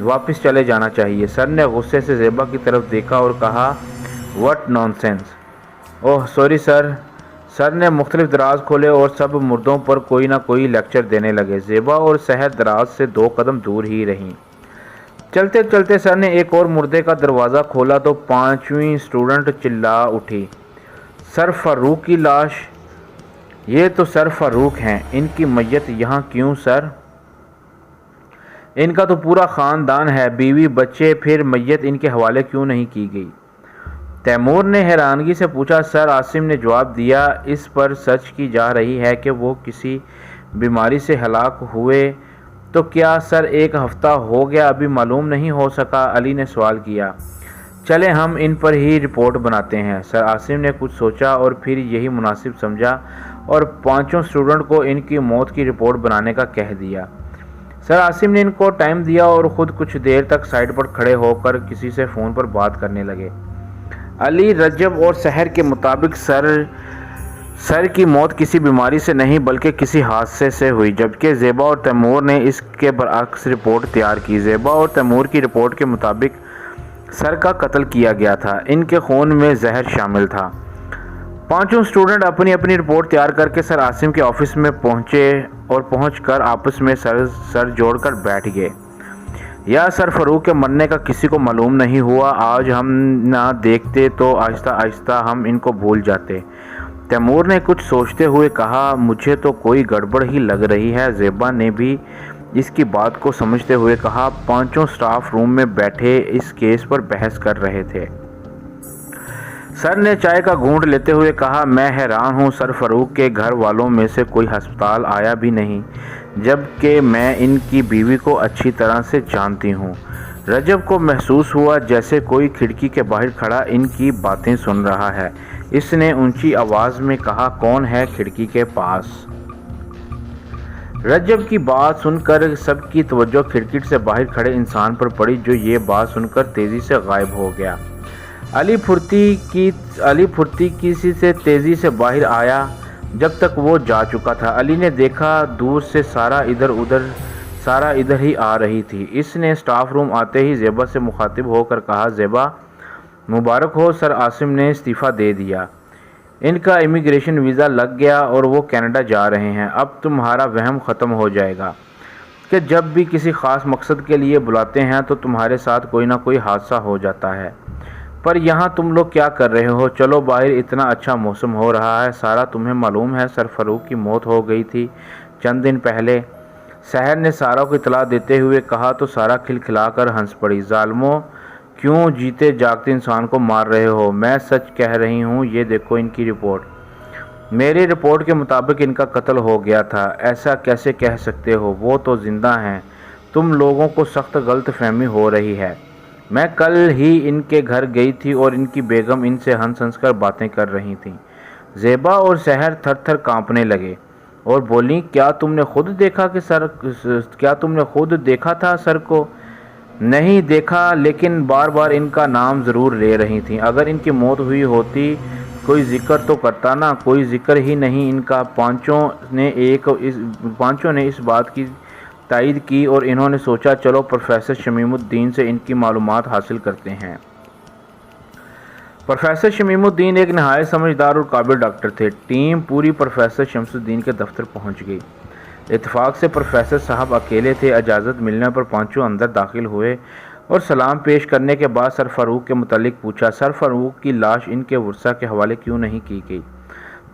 واپس چلے جانا چاہیے۔ سر نے غصے سے زیبا کی طرف دیکھا اور کہا what nonsense. Oh sorry sir. Sir نے مختلف دراز کھولے اور سب مردوں پر کوئی نہ کوئی لیکچر دینے لگے۔ زیبا اور سحر دراز سے 2 قدم دور ہی رہیں۔ چلتے چلتے سر نے ایک اور مردے کا دروازہ کھولا تو 5ویں اسٹوڈنٹ چلا اٹھی، سر فاروق کی لاش! یہ تو سر فاروق ہیں، ان کی میت یہاں کیوں سر؟ ان کا تو پورا خاندان ہے، بیوی بچے، پھر میت ان کے حوالے کیوں نہیں کی گئی؟ تیمور نے حیرانگی سے پوچھا۔ سر عاصم نے جواب دیا، اس پر سرچ کی جا رہی ہے کہ وہ کسی بیماری سے ہلاک ہوئے تو کیا سر؟ 1 ہفتہ ہو گیا ابھی معلوم نہیں ہو سکا؟ علی نے سوال کیا۔ چلیں ہم ان پر ہی رپورٹ بناتے ہیں۔ سر عاصم نے کچھ سوچا اور پھر یہی مناسب سمجھا اور 5 اسٹوڈنٹ کو ان کی موت کی رپورٹ بنانے کا کہہ دیا۔ سر عاصم نے ان کو ٹائم دیا اور خود کچھ دیر تک سائٹ پر کھڑے ہو کر کسی سے فون پر بات کرنے لگے۔ علی، رجب اور سحر کے مطابق سر کی موت کسی بیماری سے نہیں بلکہ کسی حادثے سے ہوئی، جبکہ زیبا اور تیمور نے اس کے برعکس رپورٹ تیار کی۔ زیبا اور تیمور کی رپورٹ کے مطابق سر کا قتل کیا گیا تھا، ان کے خون میں زہر شامل تھا۔ 5 اسٹوڈنٹ اپنی اپنی رپورٹ تیار کر کے سر عاصم کے آفس میں پہنچے اور پہنچ کر آپس میں سر جوڑ کر بیٹھ گئے۔ یا سر فاروق کے مرنے کا کسی کو معلوم نہیں ہوا، آج ہم نہ دیکھتے تو آہستہ آہستہ ہم ان کو بھول جاتے۔ تیمور نے کچھ سوچتے ہوئے کہا، مجھے تو کوئی گڑبڑ ہی لگ رہی ہے۔ زیبا نے بھی اس کی بات کو سمجھتے ہوئے کہا، 5 سٹاف روم میں بیٹھے اس کیس پر بحث کر رہے تھے۔ سر نے چائے کا گھونٹ لیتے ہوئے کہا، میں حیران ہوں، سر فاروق کے گھر والوں میں سے کوئی ہسپتال آیا بھی نہیں، جبکہ میں ان کی بیوی کو اچھی طرح سے جانتی ہوں۔ رجب کو محسوس ہوا جیسے کوئی کھڑکی کے باہر کھڑا ان کی باتیں سن رہا ہے۔ اس نے اونچی آواز میں کہا، کون ہے کھڑکی کے پاس؟ رجب کی بات سن کر سب کی توجہ کھڑکی سے باہر کھڑے انسان پر پڑی، جو یہ بات سن کر تیزی سے غائب ہو گیا۔ علی پھرتی کسی سے تیزی سے باہر آیا جب تک وہ جا چکا تھا۔ علی نے دیکھا دور سے سارا ادھر ہی آ رہی تھی۔ اس نے سٹاف روم آتے ہی زیبا سے مخاطب ہو کر کہا، زیبا مبارک ہو، سر عاصم نے استعفیٰ دے دیا، ان کا امیگریشن ویزا لگ گیا اور وہ کینیڈا جا رہے ہیں۔ اب تمہارا وہم ختم ہو جائے گا کہ جب بھی کسی خاص مقصد کے لیے بلاتے ہیں تو تمہارے ساتھ کوئی نہ کوئی حادثہ ہو جاتا ہے۔ پر یہاں تم لوگ کیا کر رہے ہو؟ چلو باہر، اتنا اچھا موسم ہو رہا ہے۔ سارا تمہیں معلوم ہے سر فاروق کی موت ہو گئی تھی چند دن پہلے؟ سحر نے سارا کو اطلاع دیتے ہوئے کہا تو سارا کھلکھلا کر ہنس پڑی۔ ظالموں، کیوں جیتے جاگتے انسان کو مار رہے ہو؟ میں سچ کہہ رہی ہوں، یہ دیکھو ان کی رپورٹ۔ میری رپورٹ کے مطابق ان کا قتل ہو گیا تھا۔ ایسا کیسے کہہ سکتے ہو؟ وہ تو زندہ ہیں۔ تم لوگوں کو سخت غلط فہمی ہو رہی ہے۔ میں کل ہی ان کے گھر گئی تھی اور ان کی بیگم ان سے ہنس کر باتیں کر رہی تھیں۔ زیبا اور سحر تھر تھر کانپنے لگے اور بولیں، کیا تم نے خود دیکھا تھا سر کو؟ نہیں دیکھا، لیکن بار بار ان کا نام ضرور لے رہی تھیں۔ اگر ان کی موت ہوئی ہوتی کوئی ذکر تو کرتا نا، کوئی ذکر ہی نہیں ان کا۔ 5 نے اس بات کی تائید کی اور انہوں نے سوچا، چلو پروفیسر شمیم الدین سے ان کی معلومات حاصل کرتے ہیں۔ پروفیسر شمیم الدین ایک نہایت سمجھدار اور قابل ڈاکٹر تھے۔ ٹیم پوری پروفیسر شمس الدین کے دفتر پہنچ گئی۔ اتفاق سے پروفیسر صاحب اکیلے تھے۔ اجازت ملنے پر 5 اندر داخل ہوئے اور سلام پیش کرنے کے بعد سر فاروق کے متعلق پوچھا۔ سر فاروق کی لاش ان کے ورثاء کے حوالے کیوں نہیں کی گئی؟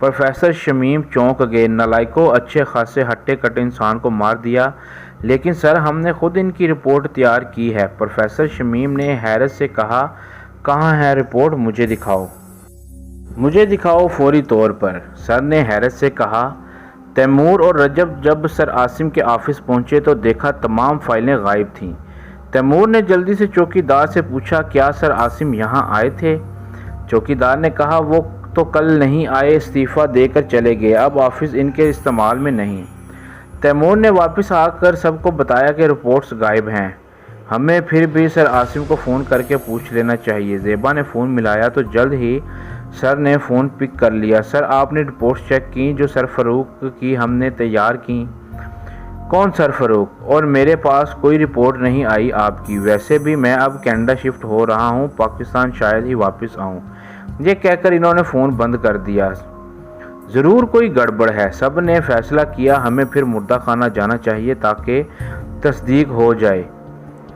پروفیسر شمیم چونک گئے۔ نالائکو، اچھے خاصے ہٹے کٹے انسان کو مار دیا، لیکن سر ہم نے خود ان کی رپورٹ تیار کی ہے۔ پروفیسر شمیم نے حیرت سے کہا، کہاں ہے رپورٹ؟ مجھے دکھاؤ فوری طور پر۔ سر نے حیرت سے کہا۔ تیمور اور رجب جب سر عاصم کے آفس پہنچے تو دیکھا تمام فائلیں غائب تھیں۔ تیمور نے جلدی سے چوکیدار سے پوچھا، کیا سر عاصم یہاں آئے تھے؟ چوکیدار نے کہا، وہ تو کل نہیں آئے، استعفیٰ دے کر چلے گئے، اب آفس ان کے استعمال میں نہیں۔ تیمور نے واپس آ کر سب کو بتایا کہ رپورٹس غائب ہیں، ہمیں پھر بھی سر عاصم کو فون کر کے پوچھ لینا چاہیے۔ زیبا نے فون ملایا تو جلد ہی سر نے فون پک کر لیا۔ سر آپ نے رپورٹس چیک کی جو سر فاروق کی ہم نے تیار کی؟ کون سرفروخ؟ اور میرے پاس کوئی رپورٹ نہیں آئی آپ کی، ویسے بھی میں اب کینیڈا شفٹ ہو رہا ہوں، پاکستان شاید ہی واپس آؤں۔ یہ کہہ کر انہوں نے فون بند کر دیا۔ ضرور کوئی گڑبڑ ہے۔ سب نے فیصلہ کیا ہمیں پھر مردہ خانہ جانا چاہیے تاکہ تصدیق ہو جائے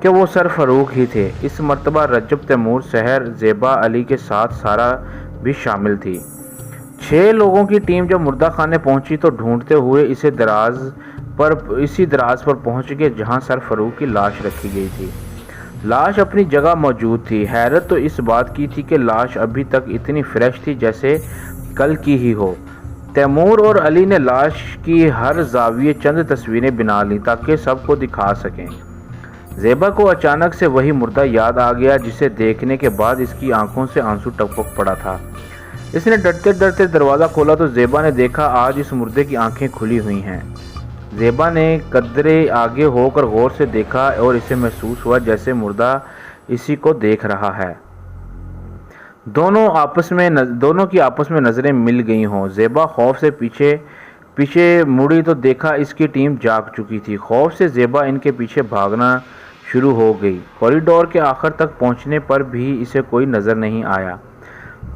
کہ وہ سرفروخ ہی تھے۔ اس مرتبہ رجب، تیمور، سحر، زیبا، علی کے ساتھ سارا بھی شامل تھی۔ 6 لوگوں کی ٹیم جب مردہ خانے پہنچی تو ڈھونڈتے ہوئے اسی دراز پر پہنچ گئے جہاں سرفروخ کی لاش رکھی گئی تھی۔ لاش اپنی جگہ موجود تھی۔ حیرت تو اس بات کی تھی کہ لاش ابھی تک اتنی فریش تھی جیسے کل کی ہی ہو۔ تیمور اور علی نے لاش کی ہر زاویے چند تصویریں بنا لیں تاکہ سب کو دکھا سکیں۔ زیبا کو اچانک سے وہی مردہ یاد آ گیا جسے دیکھنے کے بعد اس کی آنکھوں سے آنسو ٹپک پڑا تھا۔ اس نے ڈرتے ڈرتے دروازہ کھولا تو زیبا نے دیکھا آج اس مردے کی آنکھیں کھلی ہوئی ہیں۔ زیبا نے قدرے آگے ہو کر غور سے دیکھا اور اسے محسوس ہوا جیسے مردہ اسی کو دیکھ رہا ہے۔ دونوں کی آپس میں نظریں مل گئی ہوں۔ زیبا خوف سے پیچھے مڑی تو دیکھا اس کی ٹیم جاگ چکی تھی۔ خوف سے زیبا ان کے پیچھے بھاگنا شروع ہو گئی۔ کوریڈور کے آخر تک پہنچنے پر بھی اسے کوئی نظر نہیں آیا۔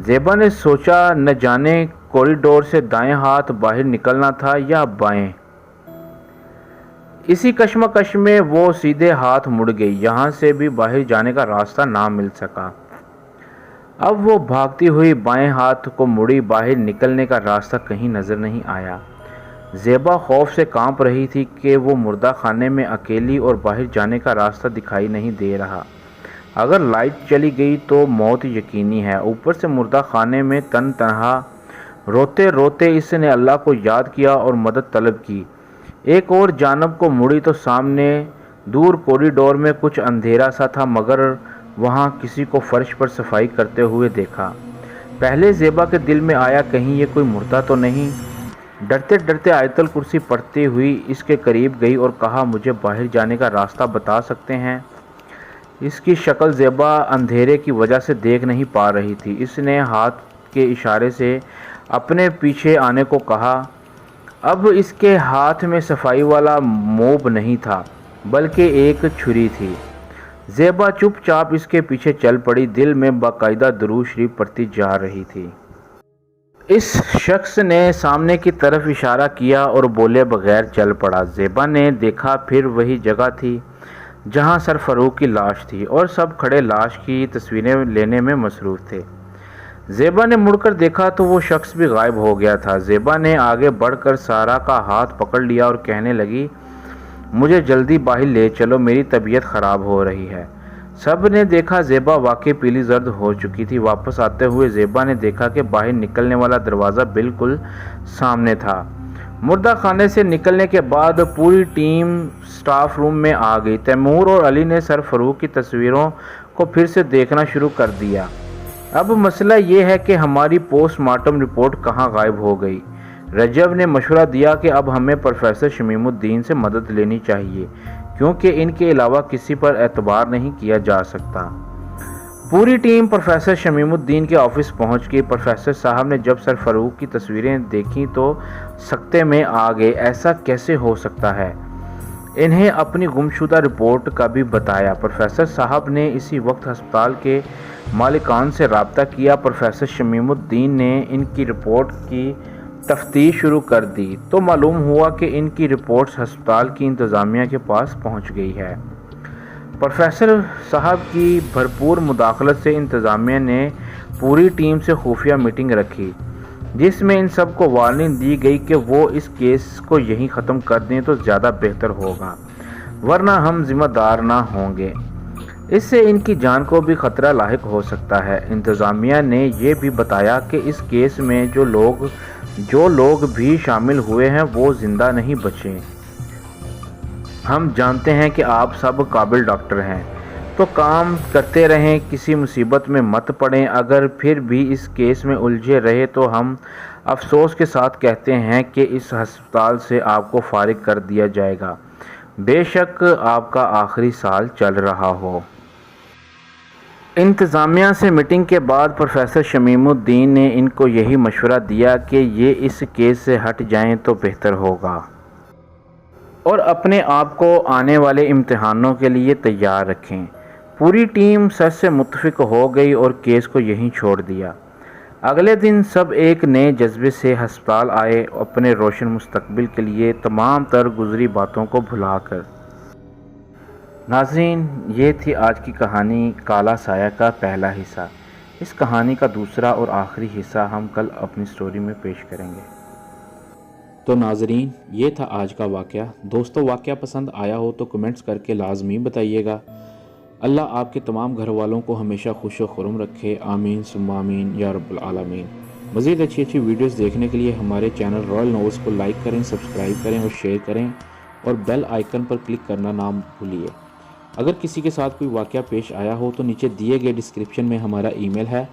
زیبا نے سوچا نہ جانے کوریڈور سے دائیں ہاتھ باہر نکلنا تھا یا بائیں۔ اسی کشمکش میں وہ سیدھے ہاتھ مڑ گئی۔ یہاں سے بھی باہر جانے کا راستہ نہ مل سکا۔ اب وہ بھاگتی ہوئی بائیں ہاتھ کو مڑی، باہر نکلنے کا راستہ کہیں نظر نہیں آیا۔ زیبا خوف سے کانپ رہی تھی کہ وہ مردہ خانے میں اکیلی اور باہر جانے کا راستہ دکھائی نہیں دے رہا۔ اگر لائٹ چلی گئی تو موت یقینی ہے۔ اوپر سے مردہ خانے میں تنہا روتے روتے اس نے اللہ کو یاد کیا اور مدد طلب کی۔ ایک اور جانب کو مڑی تو سامنے دور کوریڈور میں کچھ اندھیرا سا تھا، مگر وہاں کسی کو فرش پر صفائی کرتے ہوئے دیکھا۔ پہلے زیبا کے دل میں آیا کہیں یہ کوئی مردہ تو نہیں۔ ڈرتے ڈرتے آیت الکرسی پڑھتی ہوئی اس کے قریب گئی اور کہا مجھے باہر جانے کا راستہ بتا سکتے ہیں؟ اس کی شکل زیبا اندھیرے کی وجہ سے دیکھ نہیں پا رہی تھی۔ اس نے ہاتھ کے اشارے سے اپنے پیچھے آنے کو کہا۔ اب اس کے ہاتھ میں صفائی والا موب نہیں تھا بلکہ ایک چھری تھی۔ زیبا چپ چاپ اس کے پیچھے چل پڑی، دل میں باقاعدہ درود شریف پڑھتی جا رہی تھی۔ اس شخص نے سامنے کی طرف اشارہ کیا اور بولے بغیر چل پڑا۔ زیبا نے دیکھا پھر وہی جگہ تھی جہاں سرفروخ کی لاش تھی اور سب کھڑے لاش کی تصویریں لینے میں مصروف تھے۔ زیبا نے مڑ کر دیکھا تو وہ شخص بھی غائب ہو گیا تھا۔ زیبا نے آگے بڑھ کر سارا کا ہاتھ پکڑ لیا اور کہنے لگی مجھے جلدی باہر لے چلو، میری طبیعت خراب ہو رہی ہے۔ سب نے دیکھا زیبا واقعی پیلی زرد ہو چکی تھی۔ واپس آتے ہوئے زیبا نے دیکھا کہ باہر نکلنے والا دروازہ بالکل سامنے تھا۔ مردہ خانے سے نکلنے کے بعد پوری ٹیم سٹاف روم میں آ گئی۔ تیمور اور علی نے سرفروخ کی تصویروں کو پھر سے دیکھنا شروع کر دیا۔ اب مسئلہ یہ ہے کہ ہماری پوسٹ مارٹم رپورٹ کہاں غائب ہو گئی؟ رجب نے مشورہ دیا کہ اب ہمیں پروفیسر شمیم الدین سے مدد لینی چاہیے کیونکہ ان کے علاوہ کسی پر اعتبار نہیں کیا جا سکتا۔ پوری ٹیم پروفیسر شمیم الدین کے آفس پہنچ گئی۔ پروفیسر صاحب نے جب سرفروخ کی تصویریں دیکھیں تو سکتے میں آ گئے۔ ایسا کیسے ہو سکتا ہے؟ انہیں اپنی گمشدہ رپورٹ کا بھی بتایا۔ پروفیسر صاحب نے اسی وقت ہسپتال کے مالکان سے رابطہ کیا۔ پروفیسر شمیم الدین نے ان کی رپورٹ کی تفتیش شروع کر دی تو معلوم ہوا کہ ان کی رپورٹس ہسپتال کی انتظامیہ کے پاس پہنچ گئی ہے۔ پروفیسر صاحب کی بھرپور مداخلت سے انتظامیہ نے پوری ٹیم سے خفیہ میٹنگ رکھی جس میں ان سب کو وارننگ دی گئی کہ وہ اس کیس کو یہیں ختم کر دیں تو زیادہ بہتر ہوگا، ورنہ ہم ذمہ دار نہ ہوں گے۔ اس سے ان کی جان کو بھی خطرہ لاحق ہو سکتا ہے۔ انتظامیہ نے یہ بھی بتایا کہ اس کیس میں جو لوگ بھی شامل ہوئے ہیں وہ زندہ نہیں بچے۔ ہم جانتے ہیں کہ آپ سب قابل ڈاکٹر ہیں، تو کام کرتے رہیں، کسی مصیبت میں مت پڑیں۔ اگر پھر بھی اس کیس میں الجھے رہے تو ہم افسوس کے ساتھ کہتے ہیں کہ اس ہسپتال سے آپ کو فارغ کر دیا جائے گا، بے شک آپ کا آخری سال چل رہا ہو۔ انتظامیہ سے میٹنگ کے بعد پروفیسر شمیم الدین نے ان کو یہی مشورہ دیا کہ یہ اس کیس سے ہٹ جائیں تو بہتر ہوگا۔ اور اپنے آپ کو آنے والے امتحانوں کے لیے تیار رکھیں۔ پوری ٹیم سر سے متفق ہو گئی اور کیس کو یہیں چھوڑ دیا۔ اگلے دن سب ایک نئے جذبے سے ہسپتال آئے، اپنے روشن مستقبل کے لیے تمام تر گزری باتوں کو بھلا کر۔ ناظرین، یہ تھی آج کی کہانی کالا سایہ کا پہلا حصہ۔ اس کہانی کا دوسرا اور آخری حصہ ہم کل اپنی سٹوری میں پیش کریں گے۔ تو ناظرین، یہ تھا آج کا واقعہ۔ دوستو، واقعہ پسند آیا ہو تو کمنٹس کر کے لازمی بتائیے گا۔ اللہ آپ کے تمام گھر والوں کو ہمیشہ خوش و خرم رکھے، آمین ثم آمین یا رب العالمین۔ مزید اچھی ویڈیوز دیکھنے کے لیے ہمارے چینل رائل ناولز کو لائک کریں، سبسکرائب کریں اور شیئر کریں، اور بیل آئیکن پر کلک کرنا نہ بھولیے۔ اگر کسی کے ساتھ کوئی واقعہ پیش آیا ہو تو نیچے دیے گئے ڈسکرپشن میں ہمارا ای میل ہے،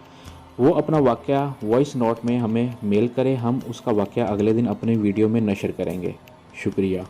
وہ اپنا واقعہ وائس نوٹ میں ہمیں میل کرے، ہم اس کا واقعہ اگلے دن اپنے ویڈیو میں نشر کریں گے۔ شکریہ۔